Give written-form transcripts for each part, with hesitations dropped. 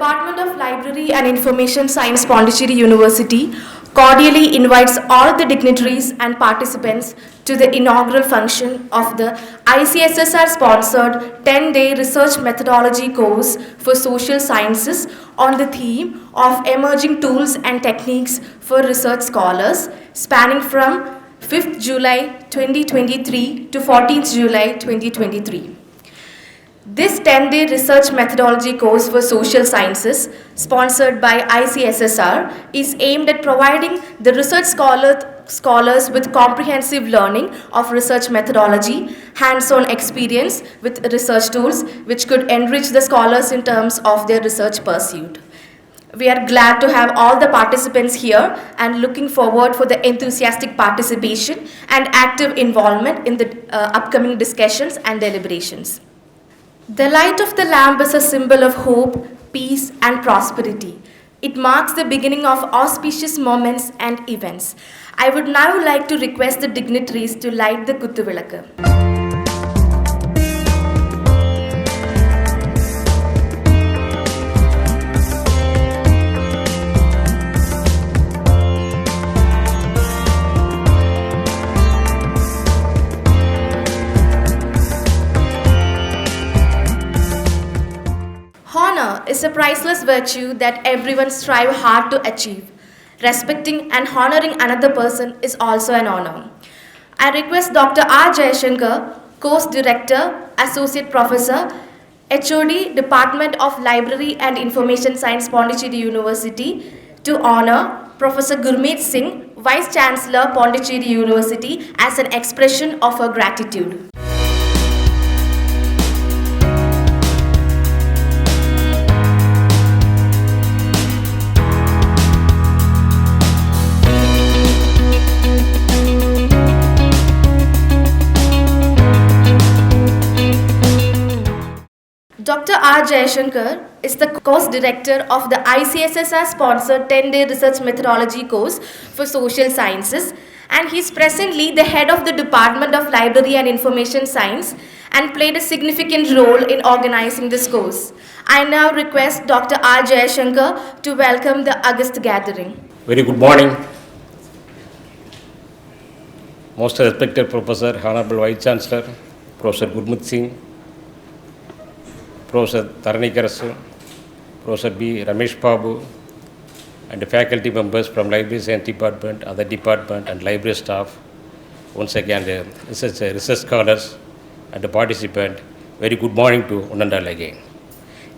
Department of Library and Information Science, Pondicherry University cordially invites all the dignitaries and participants to the inaugural function of the ICSSR sponsored 10-day research methodology course for social sciences on the theme of emerging tools and techniques for research scholars spanning from 5th July 2023 to 14th July 2023. This 10-day research methodology course for social sciences, sponsored by ICSSR, is aimed at providing the research scholars with comprehensive learning of research methodology, hands-on experience with research tools, which could enrich the scholars in terms of their research pursuit. We are glad to have all the participants here and looking forward for the enthusiastic participation and active involvement in the upcoming discussions and deliberations. The light of the lamp is a symbol of hope, peace, and prosperity. It marks the beginning of auspicious moments and events. I would now like to request the dignitaries to light the Kuttuvilakku. Honor is a priceless virtue that everyone strives hard to achieve. Respecting and honoring another person is also an honor. I request Dr. R. Jayashankar, Course Director, Associate Professor, HOD, Department of Library and Information Science, Pondicherry University, to honor Professor Gurmeet Singh, Vice Chancellor, Pondicherry University, as an expression of her gratitude. Dr. R. Jayashankar is the course director of the ICSSR sponsored 10-day research methodology course for social sciences, and he is presently the head of the Department of Library and Information Science and played a significant role in organizing this course. I now request Dr. R. Jayashankar to welcome the august gathering. Very good morning. Most respected Professor, Honorable Vice Chancellor, Professor Gurmeet Singh, Professor Tarani Karasu, Professor B. Ramesh Babu, and the faculty members from Library Science Department, other department, and library staff. Once again, the research scholars and the participant, very good morning to one and all again.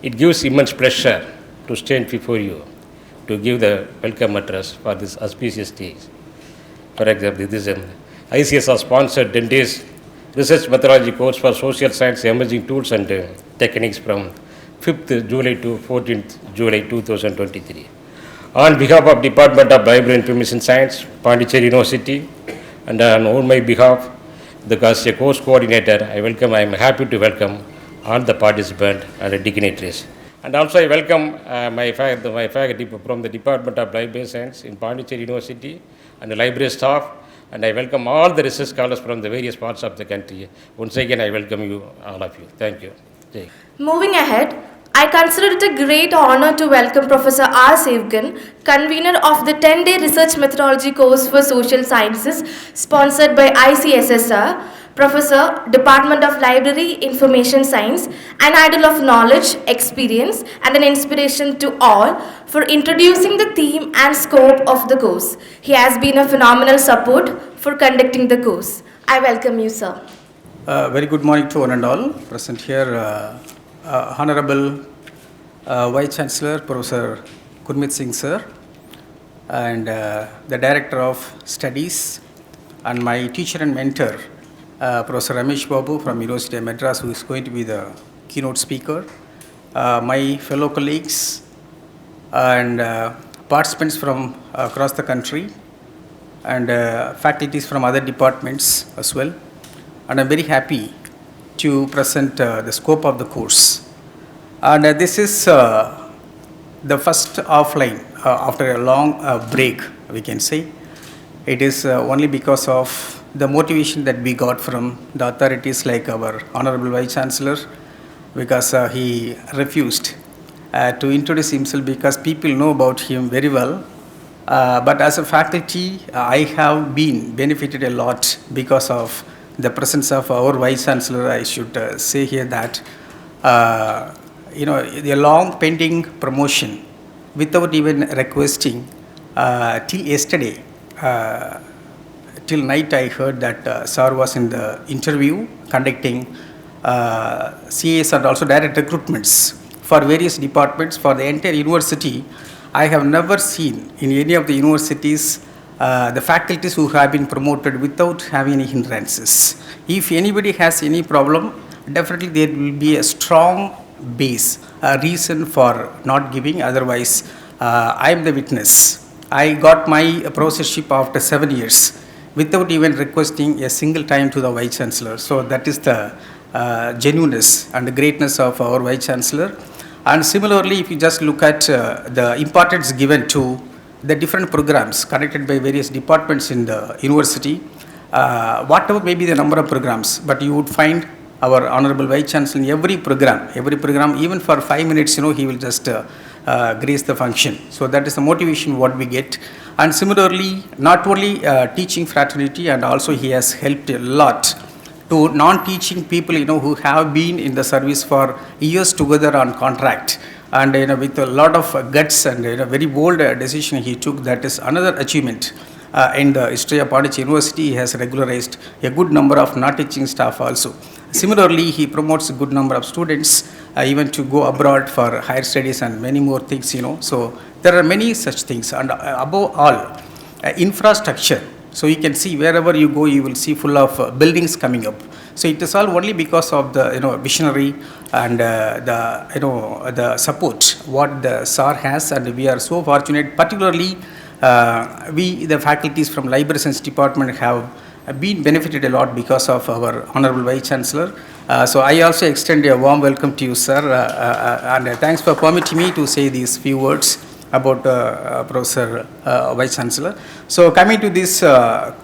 It gives immense pleasure to stand before you to give the welcome address for this auspicious day. For example, this is an ICSR sponsored 10 days research methodology course for social science emerging tools and techniques from 5th July to 14th July 2023. On behalf of Department of Library and Information Science, Pondicherry University, and on my behalf, as a course coordinator, I am happy to welcome all the participants and the dignitaries. And also I welcome my faculty from the Department of Library Science in Pondicherry University and the library staff, and I welcome all the research scholars from the various parts of the country. Once again, I welcome you, all of you. Thank you. Moving ahead, I consider it a great honor to welcome Professor R. Sevgan, convener of the 10-day research methodology course for social sciences sponsored by ICSSR, Professor, Department of Library, Information Science, an idol of knowledge, experience, and an inspiration to all for introducing the theme and scope of the course. He has been a phenomenal support for conducting the course. I welcome you, sir. Very good morning to one and all present here. Honorable Vice Chancellor, Professor Gurmeet Singh, sir, and the Director of Studies, and my teacher and mentor, Professor Ramesh Babu from University of Madras, who is going to be the keynote speaker, my fellow colleagues and participants from across the country, and faculties from other departments as well. And I'm very happy to present the scope of the course. And this is the first offline after a long break, we can say. It is only because of the motivation that we got from the authorities like our Honorable Vice Chancellor, because he refused to introduce himself because people know about him very well. But as a faculty, I have been benefited a lot because of the presence of our Vice Chancellor. I should say here that, the long pending promotion without even requesting till yesterday, till night I heard that Sir was in the interview conducting CAs and also direct recruitments for various departments for the entire university. I have never seen in any of the universities the faculties who have been promoted without having any hindrances. If anybody has any problem, definitely there will be a strong base, a reason for not giving. Otherwise, I am the witness. I got my professorship after 7 years without even requesting a single time to the Vice Chancellor. So that is the genuineness and the greatness of our Vice Chancellor. And similarly, if you just look at the importance given to the different programs conducted by various departments in the university, whatever may be the number of programs, but you would find our Honorable Vice Chancellor in every program, even for 5 minutes, he will just grace the function. So that is the motivation what we get. And similarly, not only teaching fraternity, and also he has helped a lot to non-teaching people, who have been in the service for years together on contract, and with a lot of guts and very bold decision he took. That is another achievement in the history of Pondicherry University. He has regularized a good number of non-teaching staff also. Similarly, he promotes a good number of students even to go abroad for higher studies and many more things. So there are many such things, and above all, infrastructure. So you can see wherever you go, you will see full of buildings coming up. So it is all only because of the visionary and the support what the SAR has, and we are so fortunate. Particularly, we the faculties from Library Science Department have been benefited a lot because of our Honorable Vice Chancellor. So I also extend a warm welcome to you, sir, and thanks for permitting me to say these few words about Professor Vice Chancellor. So coming to this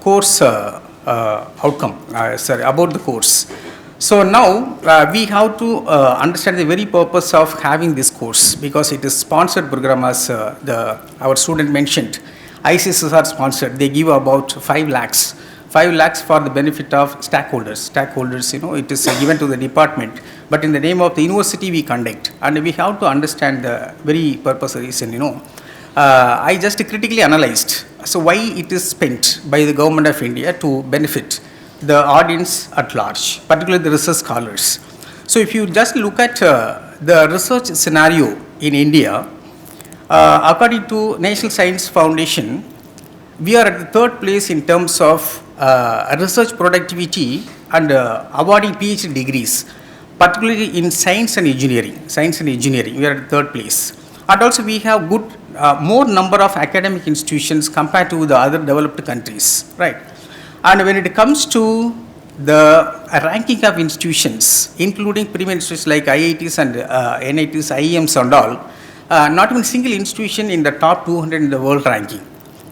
course outcome, about the course. So now we have to understand the very purpose of having this course, because it is sponsored program, as our student mentioned. ICSSR sponsored. They give about 5 lakhs. 5 lakhs for the benefit of stakeholders. It is given to the department, but in the name of the university we conduct, and we have to understand the very purpose reason. I just critically analyzed. So why it is spent by the government of India to benefit the audience at large, particularly the research scholars. So if you just look at the research scenario in India, according to National Science Foundation, we are at the 3rd place in terms of research productivity and awarding PhD degrees, particularly in science and engineering. We are at the 3rd place. And also we have good, more number of academic institutions compared to the other developed countries, right? And when it comes to the ranking of institutions, including premier institutions like IITs and NITs, IEMs and all, not even single institution in the top 200 in the world ranking.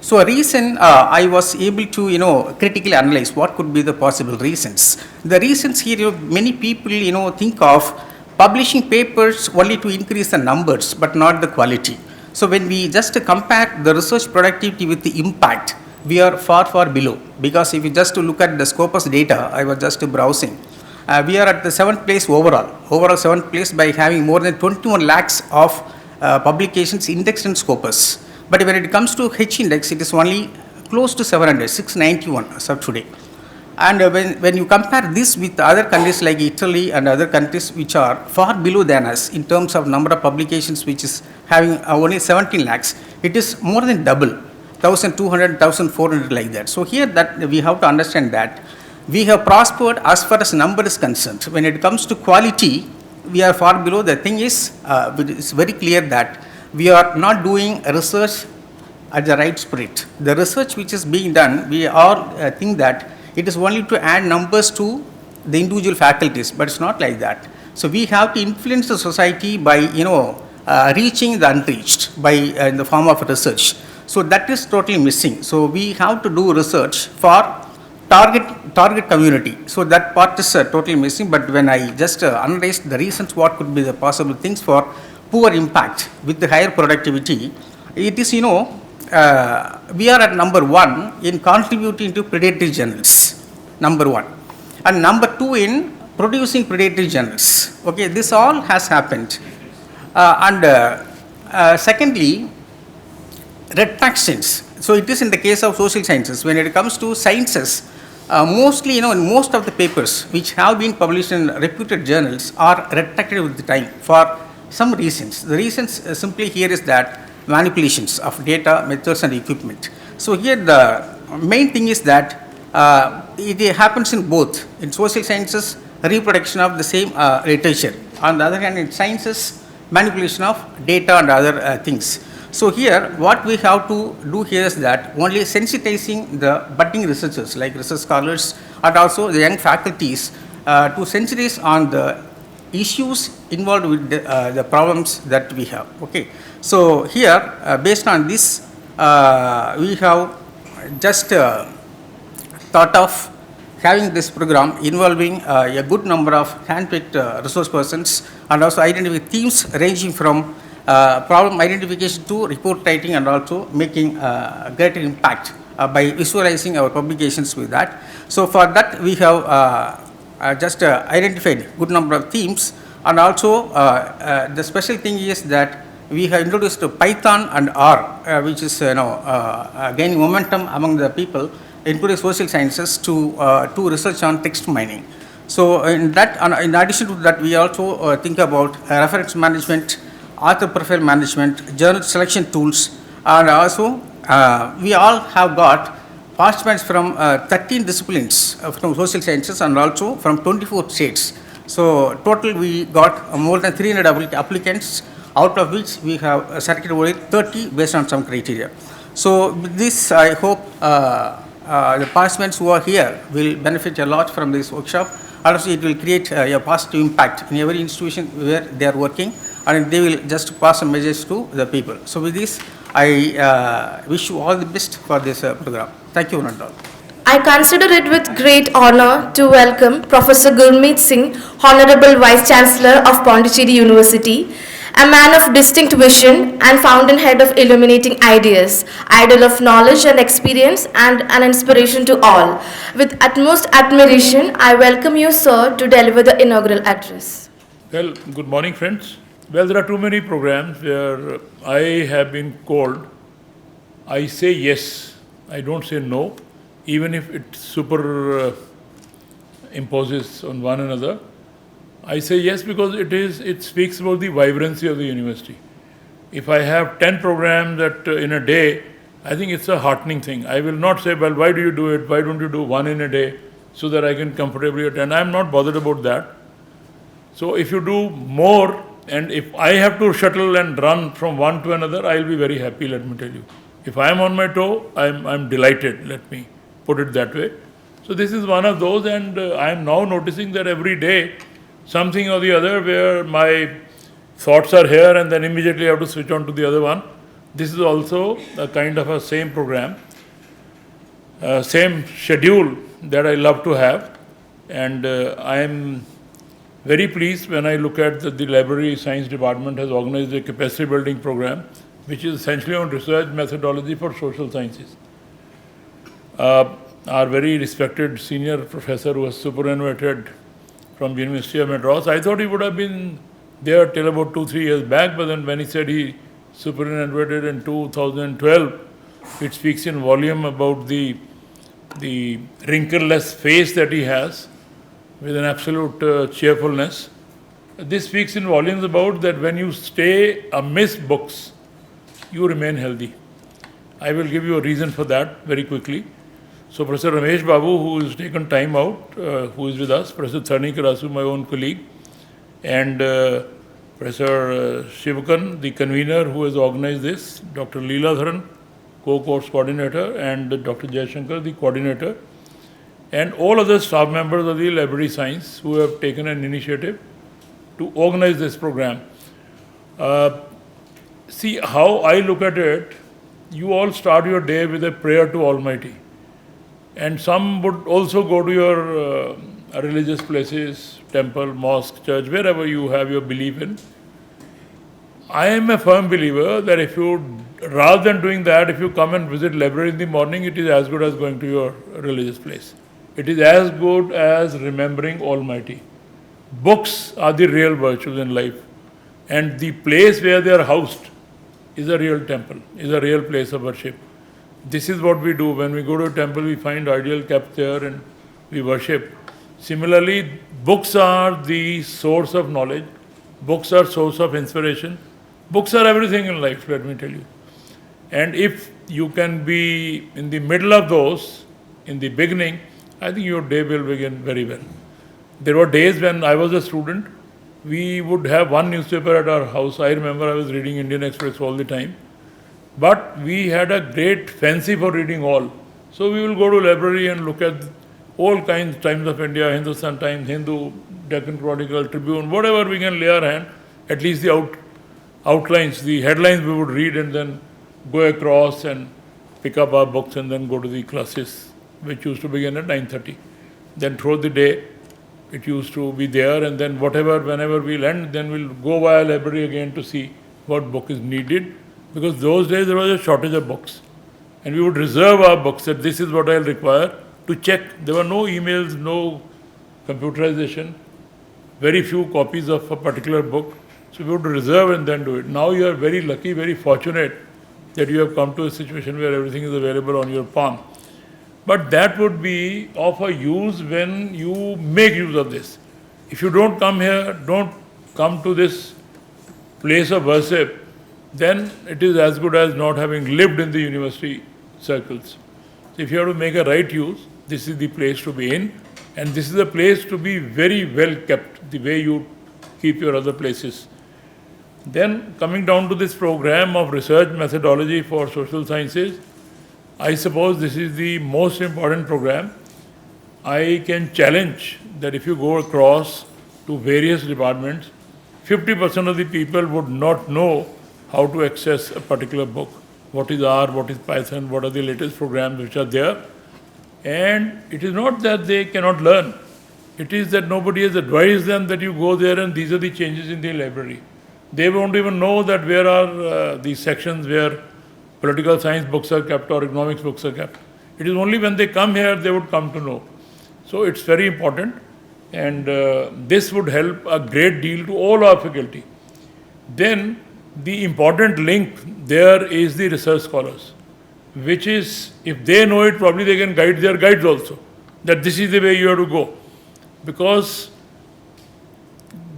So a reason I was able to critically analyze what could be the possible reasons. The reasons here, many people think of publishing papers only to increase the numbers but not the quality. So when we just compare the research productivity with the impact, we are far below, because if you just look at the Scopus data, I was just browsing, we are at the 7th place overall 7th place by having more than 21 lakhs of publications indexed in Scopus. But when it comes to H index, it is only close to 700, 691 as of today. And when you compare this with other countries like Italy and other countries which are far below than us in terms of number of publications, which is having only 17 lakhs, it is more than double, 1,200, 1,400 like that. So here that we have to understand that we have prospered as far as number is concerned. When it comes to quality, we are far below. The thing is, it's very clear that we are not doing research at the right spirit. The research which is being done, we all think that it is only to add numbers to the individual faculties, but it's not like that. So we have to influence the society by reaching the unreached by in the form of research. So that is totally missing. So we have to do research for target community. So that part is totally missing. But when I just analyzed the reasons, what could be the possible things for poor impact with the higher productivity, it is, we are at number 1 in contributing to predatory journals, number 1. And number 2 in producing predatory journals. Okay, this all has happened. Secondly, retractions. So it is in the case of social sciences. When it comes to sciences, mostly, in most of the papers which have been published in reputed journals are retracted with the time for some reasons. The reasons simply here is that manipulations of data, methods and equipment. So here the main thing is that it happens in both. In social sciences, reproduction of the same literature. On the other hand, in sciences, manipulation of data and other things. So here, what we have to do here is that only sensitizing the budding researchers like research scholars and also the young faculties to sensitize on the issues involved with the problems that we have. Okay. So here, based on this, we have just thought of having this program involving a good number of hand-picked resource persons and also identifying themes ranging from problem identification to report writing and also making greater impact by visualizing our publications with that. So for that we have just identified good number of themes, and also the special thing is that we have introduced Python and R, which is gaining momentum among the people, including social sciences, to research on text mining. So in that, in addition to that, we also think about reference management, author profile management, journal selection tools, and also we all have got participants from 13 disciplines from social sciences and also from 24 states. So total we got more than 300 applicants, out of which we have selected only 30 based on some criteria. So with this, I hope the participants who are here will benefit a lot from this workshop. Also, it will create a positive impact in every institution where they are working, and they will just pass a message to the people. So with this, I wish you all the best for this program. Thank you, Nandal. I consider it with great honor to welcome Professor Gurmeet Singh, Honorable Vice Chancellor of Pondicherry University, a man of distinct vision and fountainhead of illuminating ideas, idol of knowledge and experience, and an inspiration to all. With utmost admiration, I welcome you, sir, to deliver the inaugural address. Well, good morning, friends. Well, there are too many programs where I have been called, I say yes, I don't say no, even if it imposes on one another. I say yes because it speaks about the vibrancy of the university. If I have 10 programs in a day, I think it's a heartening thing. I will not say, well, why do you do it? Why don't you do one in a day so that I can comfortably attend? I'm not bothered about that. So if you do more, and if I have to shuttle and run from one to another, I'll be very happy, let me tell you. If I am on my toe, I'm delighted, let me put it that way. So this is one of those, and I am now noticing that every day, something or the other where my thoughts are here and then immediately I have to switch on to the other one. This is also a kind of a same program, same schedule that I love to have, and I am very pleased when I look at the library science department has organized a capacity building program which is essentially on research methodology for social sciences. Our very respected senior professor who was superannuated from University of Madras, I thought he would have been there till about 2-3 years back, but then when he said he superannuated in 2012, it speaks in volume about the wrinkleless face that he has with an absolute cheerfulness. This speaks in volumes about that when you stay amidst books, you remain healthy. I will give you a reason for that very quickly. So Professor Ramesh Babu, who has taken time out, who is with us, Professor Thani Karasu, my own colleague, and Professor Shivakan, the convener who has organized this, Dr. Leela Dharan, co-course coordinator, and Dr. Jayashankar, the coordinator, and all other staff members of the library science who have taken an initiative to organize this program. See, how I look at it, you all start your day with a prayer to Almighty. And some would also go to your religious places, temple, mosque, church, wherever you have your belief in. I am a firm believer that if you, rather than doing that, if you come and visit library in the morning, it is as good as going to your religious place. It is as good as remembering Almighty. Books are the real virtues in life, and the place where they are housed is a real temple, is a real place of worship. This is what we do. When we go to a temple, we find ideal kept there and we worship. Similarly, books are the source of knowledge. Books are source of inspiration. Books are everything in life, let me tell you. And if you can be in the middle of those, in the beginning, I think your day will begin very well. There were days when I was a student, we would have one newspaper at our house. I remember I was reading Indian Express all the time. But we had a great fancy for reading all. So we will go to library and look at all kinds, Times of India, Hindustan Times, Hindu, Deccan Chronicle, Tribune, whatever we can lay our hand, at least the outlines, the headlines we would read and then go across and pick up our books and then go to the classes, which used to begin at 9:30. Then throughout the day, it used to be there, and then whenever we'll end, then we'll go via library again to see what book is needed, because those days there was a shortage of books. And we would reserve our books that this is what I'll require to check. There were no emails, no computerization, very few copies of a particular book. So we would reserve and then do it. Now you are very lucky, very fortunate that you have come to a situation where everything is available on your palm. But that would be of a use when you make use of this. If you don't come here, don't come to this place of worship, then it is as good as not having lived in the university circles. So if you have to make a right use, this is the place to be in, and this is a place to be very well kept, the way you keep your other places. Then coming down to this program of research methodology for social sciences, I suppose this is the most important program. I can challenge that if you go across to various departments, 50% of the people would not know how to access a particular book. What is R, what is Python, what are the latest programs which are there. And it is not that they cannot learn. It is that nobody has advised them that you go there and these are the changes in the library. They won't even know that where are these sections where political science books are kept or economics books are kept. It is only when they come here they would come to know. So it's very important, and this would help a great deal to all our faculty. Then the important link there is the research scholars, which is, if they know it, probably they can guide their guides also, that this is the way you have to go. Because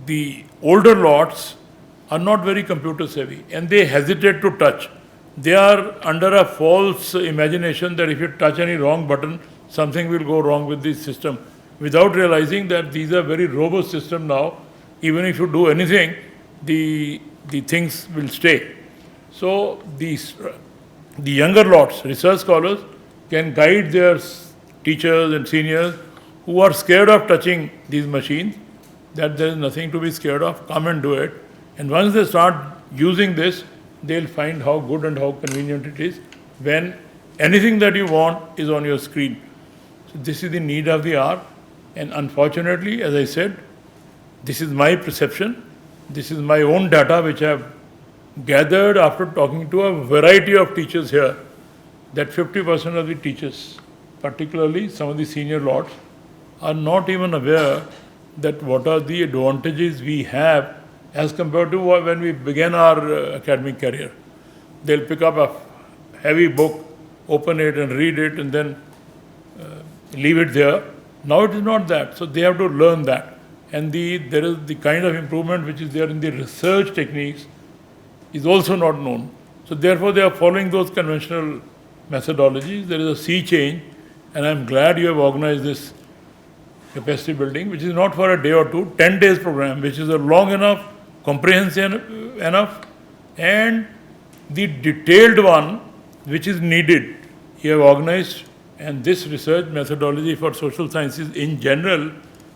the older lots are not very computer savvy and they hesitate to touch. They are under a false imagination that if you touch any wrong button, something will go wrong with this system, without realizing that these are very robust systems now. Even if you do anything, the things will stay. So the younger lots, research scholars, can guide their teachers and seniors who are scared of touching these machines, that there is nothing to be scared of, come and do it. And once they start using this, they'll find how good and how convenient it is when anything that you want is on your screen. So this is the need of the hour, and unfortunately, as I said, this is my perception, this is my own data which I have gathered after talking to a variety of teachers here, that 50% of the teachers, particularly some of the senior lots, are not even aware that what are the advantages we have as compared to when we began our academic career. They'll pick up a heavy book, open it and read it and then leave it there. Now it is not that, so they have to learn that. And there is the kind of improvement which is there in the research techniques is also not known. So therefore they are following those conventional methodologies. There is a sea change, and I'm glad you have organized this capacity building, which is not for a day or two, 10 days program, which is a long enough, comprehensive enough, and the detailed one which is needed, you have organized. And this research methodology for social sciences in general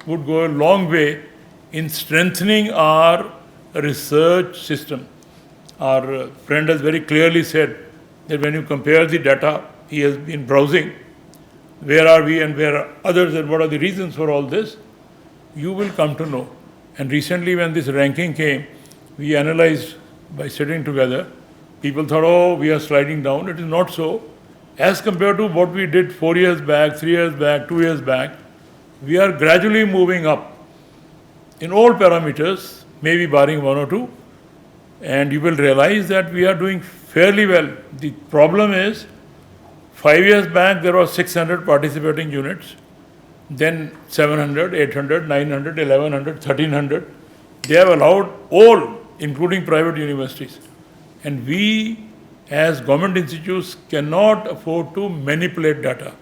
would go a long way in strengthening our research system. Our friend has very clearly said that when you compare the data, he has been browsing, where are we and where are others and what are the reasons for all this, you will come to know. And recently when this ranking came, we analyzed by sitting together. People thought, oh, we are sliding down. It is not so. As compared to what we did 4 years back, 3 years back, 2 years back, we are gradually moving up in all parameters, maybe barring one or two, and you will realize that we are doing fairly well. The problem is, 5 years back there were 600 participating units, then 700, 800, 900, 1100, 1300. They have allowed all, including private universities. And we, as government institutes, cannot afford to manipulate data.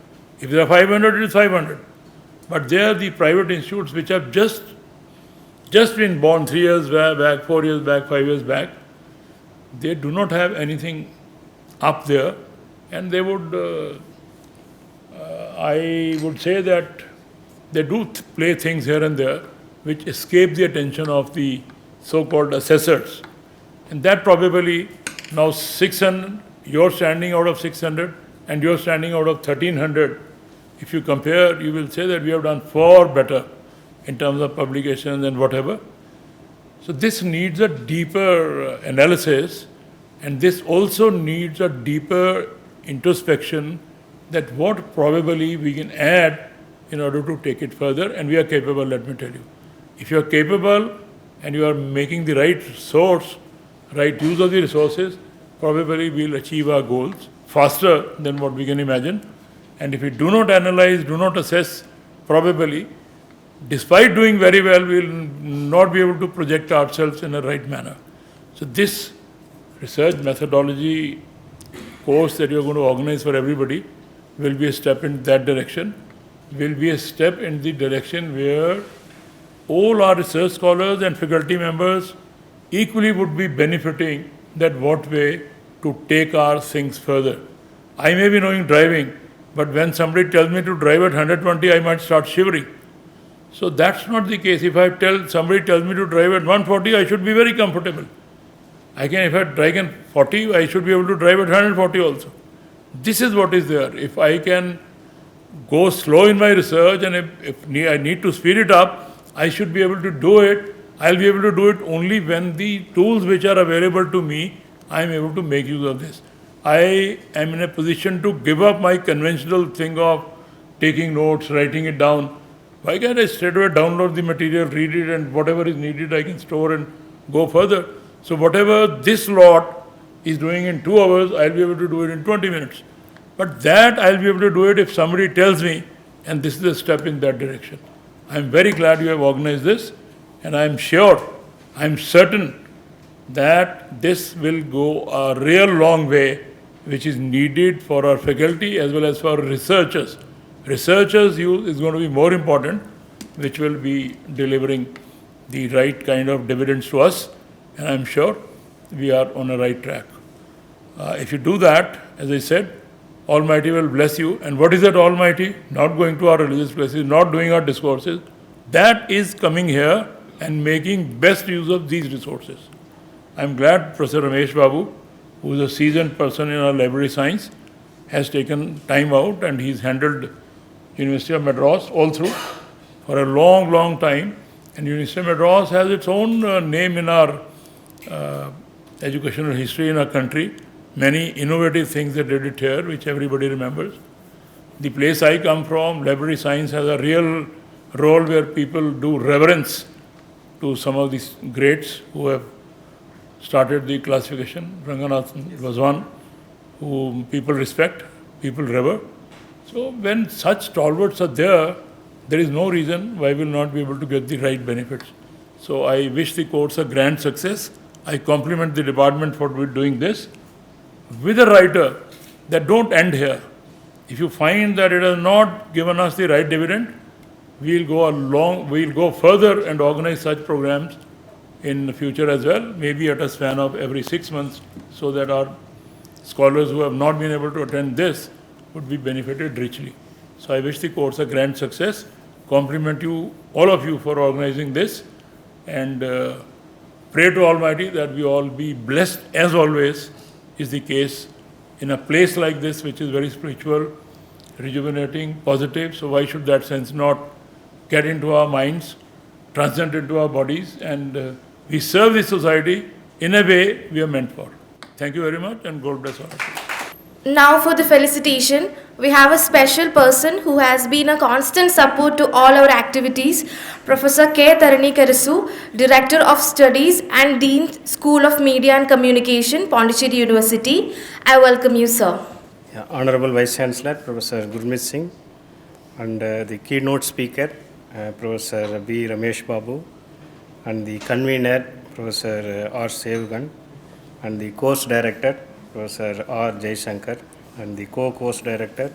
If there are 500, it is 500. But they are the private institutes which have just been born 3 years back, 4 years back, 5 years back. They do not have anything up there, and they would, I would say that they do play things here and there which escape the attention of the so-called assessors. And that probably now 600, you're standing out of 600 and you're standing out of 1300. If you compare, you will say that we have done far better in terms of publications and whatever. So this needs a deeper analysis, and this also needs a deeper introspection that what probably we can add in order to take it further, and we are capable, let me tell you. If you are capable and you are making the right source, right use of the resources, probably we will achieve our goals faster than what we can imagine. And if we do not analyze, do not assess, probably, despite doing very well, we will not be able to project ourselves in a right manner. So this research methodology course that you are going to organize for everybody will be a step in that direction, will be a step in the direction where all our research scholars and faculty members equally would be benefiting that what way to take our things further. I may be knowing driving, but when somebody tells me to drive at 120, I might start shivering. So that's not the case. If somebody tells me to drive at 140, I should be very comfortable. If I drive at 40, I should be able to drive at 140 also. This is what is there. If I can go slow in my research, and if I need to speed it up, I should be able to do it. I'll be able to do it only when the tools which are available to me, I am able to make use of this. I am in a position to give up my conventional thing of taking notes, writing it down. Why can't I straight away download the material, read it, and whatever is needed I can store and go further? So whatever this lot is doing in 2 hours, I'll be able to do it in 20 minutes. But that I'll be able to do it if somebody tells me, and this is a step in that direction. I'm very glad you have organized this, and I'm sure, I'm certain that this will go a real long way, which is needed for our faculty as well as for researchers. Researchers' use is going to be more important, which will be delivering the right kind of dividends to us, and I'm sure we are on a right track. If you do that, as I said, Almighty will bless you. And what is that Almighty? Not going to our religious places, not doing our discourses. That is coming here and making best use of these resources. I'm glad Professor Ramesh Babu, who is a seasoned person in our library science, has taken time out, and he's handled University of Madras all through for a long, long time. And University of Madras has its own name in our educational history in our country. Many innovative things that did it here, which everybody remembers. The place I come from, library science, has a real role where people do reverence to some of these greats who have started the classification. Ranganathan was one whom people respect, people revere. So when such stalwarts are there, there is no reason why we will not be able to get the right benefits. So I wish the course a grand success. I compliment the department for doing this. With a writer, that don't end here. If you find that it has not given us the right dividend, we'll go further and organize such programs in the future as well, maybe at a span of every 6 months, so that our scholars who have not been able to attend this would be benefited richly. So I wish the course a grand success. Compliment you, all of you, for organizing this, and pray to Almighty that we all be blessed, as always is the case in a place like this, which is very spiritual, rejuvenating, positive. So why should that sense not get into our minds, transcend into our bodies, and we serve the society in a way we are meant for. Thank you very much, and God bless all of you. Now for the felicitation, we have a special person who has been a constant support to all our activities, Professor K. Tarani Karasu, Director of Studies and Dean, School of Media and Communication, Pondicherry University. I welcome you, sir. Yeah, Honorable Vice Chancellor, Professor Gurmeet Singh, and the keynote speaker, Professor B. Ramesh Babu, and the convener, Professor R. Sevgan, and the course director, Professor R. Jaishankar, and the co-course director,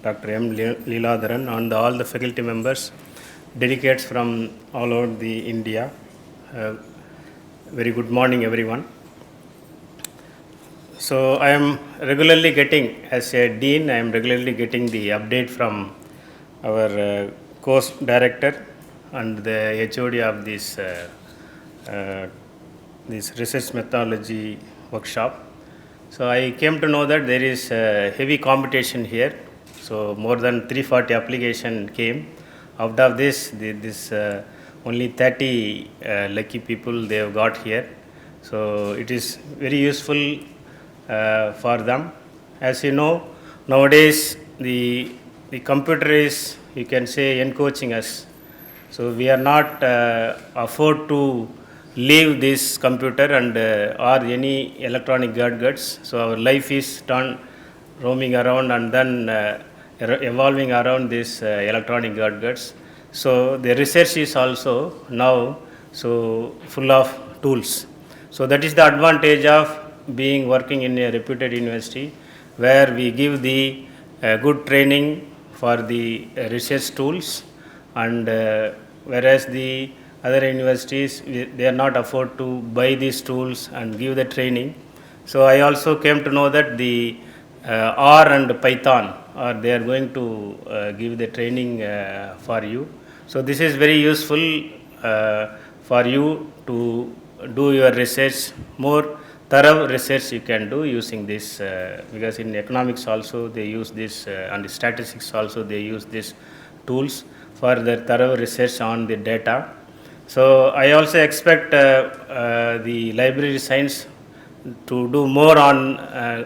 Dr. M. Leeladharan, and all the faculty members, delegates from all over the India. Very good morning, everyone. So I am regularly getting, as a dean, I am regularly getting the update from our course director and the HOD of this research methodology workshop. So I came to know that there is heavy competition here. So more than 340 application came. Out of this, only 30 lucky people they have got here. So it is very useful for them. As you know, nowadays the computer is, you can say, encouraging us. So we are not afford to leave this computer and or any electronic gadgets. So our life is roaming around and then evolving around these electronic gadgets. So the research is also now so full of tools. So that is the advantage of being working in a reputed university, where we give the good training for the research tools, and whereas the other universities, they are not afford to buy these tools and give the training. So I also came to know that the R and Python, they are going to give the training for you. So this is very useful for you to do your research, more thorough research you can do using this, because in economics also they use this, and statistics also they use these tools for the thorough research on the data. So I also expect the library science to do more on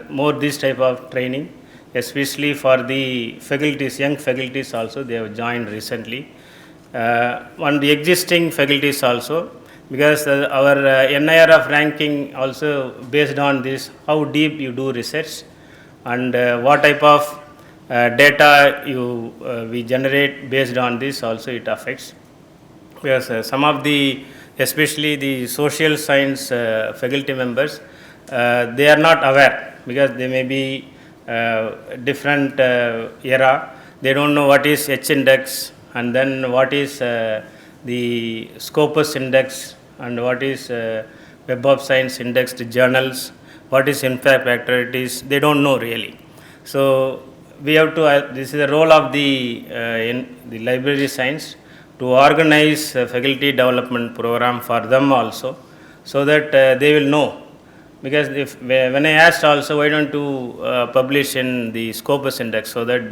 more this type of training, especially for the faculties, young faculties also, they have joined recently, on the existing faculties also, because our NIRF ranking also based on this, how deep you do research and what type of data we generate based on this also it affects. Because some of the, especially the social science faculty members, they are not aware, because they may be different era, they don't know what is H index, and then what is the Scopus index, and what is Web of Science indexed journals, what is impact factor, it is, they don't know really. So we have to, this is the role of the library science, to organize a faculty development program for them also, so that they will know. Because when I asked also, why don't you publish in the Scopus index, so that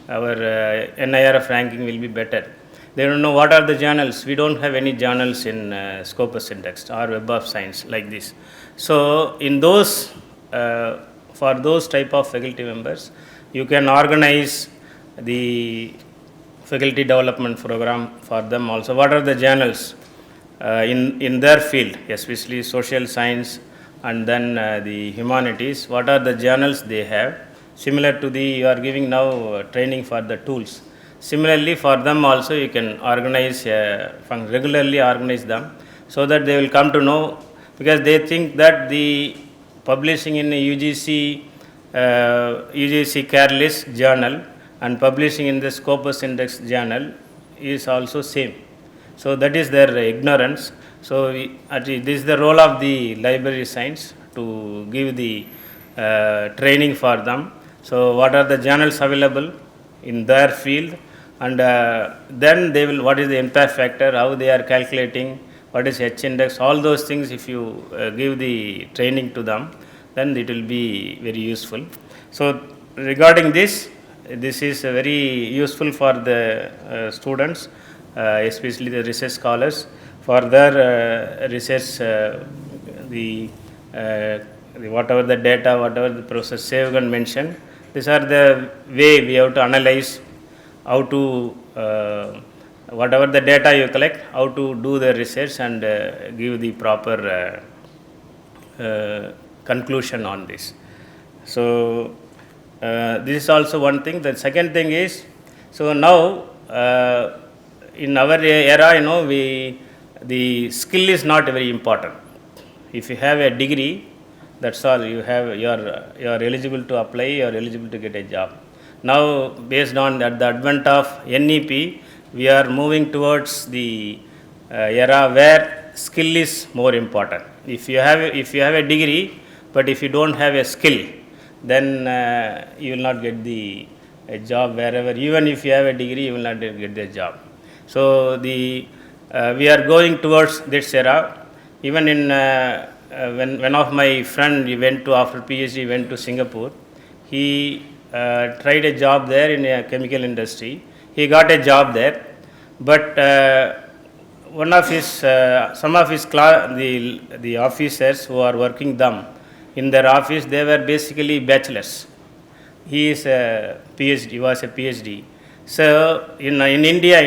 our NIRF ranking will be better. They don't know what are the journals. We don't have any journals in Scopus index or Web of Science like this. So in those, for those type of faculty members, you can organize the faculty development program for them also. What are the journals in their field, especially social science and then the humanities, what are the journals they have, similar to you are giving now training for the tools. Similarly for them also you can organize, regularly organize them, so that they will come to know, because they think that the publishing in a UGC careless journal and publishing in the Scopus index journal is also same. So that is their ignorance. So this is the role of the library science, to give the training for them. So what are the journals available in their field, and then they will, what is the impact factor, how they are calculating, what is H index, all those things if you give the training to them, then it will be very useful. So regarding this is very useful for the students, especially the research scholars, for their research whatever the data, whatever the Professor Sevgan mentioned, these are the way we have to analyze how to, whatever the data you collect, how to do the research and give the proper conclusion on this. So, this is also one thing. The second thing is, so now in our era, the skill is not very important. If you have a degree, that's all you have. You are eligible to apply. You are eligible to get a job. Now, based on the advent of NEP, we are moving towards the era where skill is more important. If you have a degree, but if you don't have a skill, then you will not get a job wherever. Even if you have a degree, you will not get the job. So we are going towards this era. Even in when one of my friend went to, after PhD, went to Singapore, he tried a job there in a chemical industry. He got a job there, but one of his some of his the officers who are working them in their office, they were basically bachelors. He is a PhD. He was a PhD. So in India,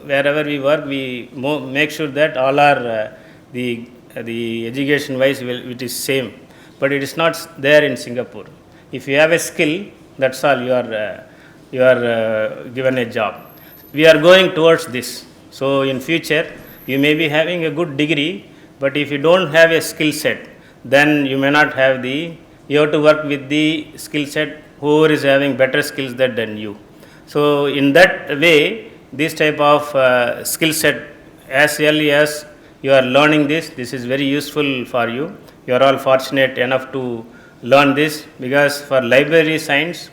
wherever we work, we make sure that all are the education wise it is same, but it is not there in Singapore. If you have a skill, that's all you are given a job. We are going towards this. So in future, you may be having a good degree, but if you don't have a skill set, then you may not have you have to work with the skill set whoever is having better skills than you. So in that way, this type of skill set, as early as you are learning this is very useful for you. You are all fortunate enough to learn this, because for library science,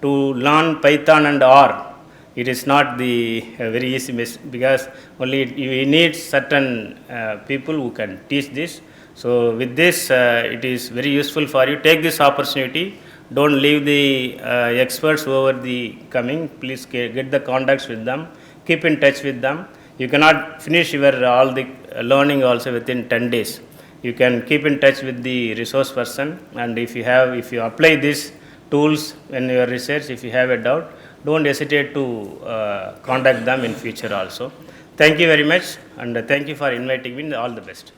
to learn Python and R, it is not the very easy, because only you need certain people who can teach this. So with this, it is very useful for you. Take this opportunity. Don't leave the experts over the coming. Please get the contacts with them. Keep in touch with them. You cannot finish your all the learning also within 10 days. You can keep in touch with the resource person, and if you apply these tools in your research, if you have a doubt, don't hesitate to contact them in future also. Thank you very much, and thank you for inviting me. All the best.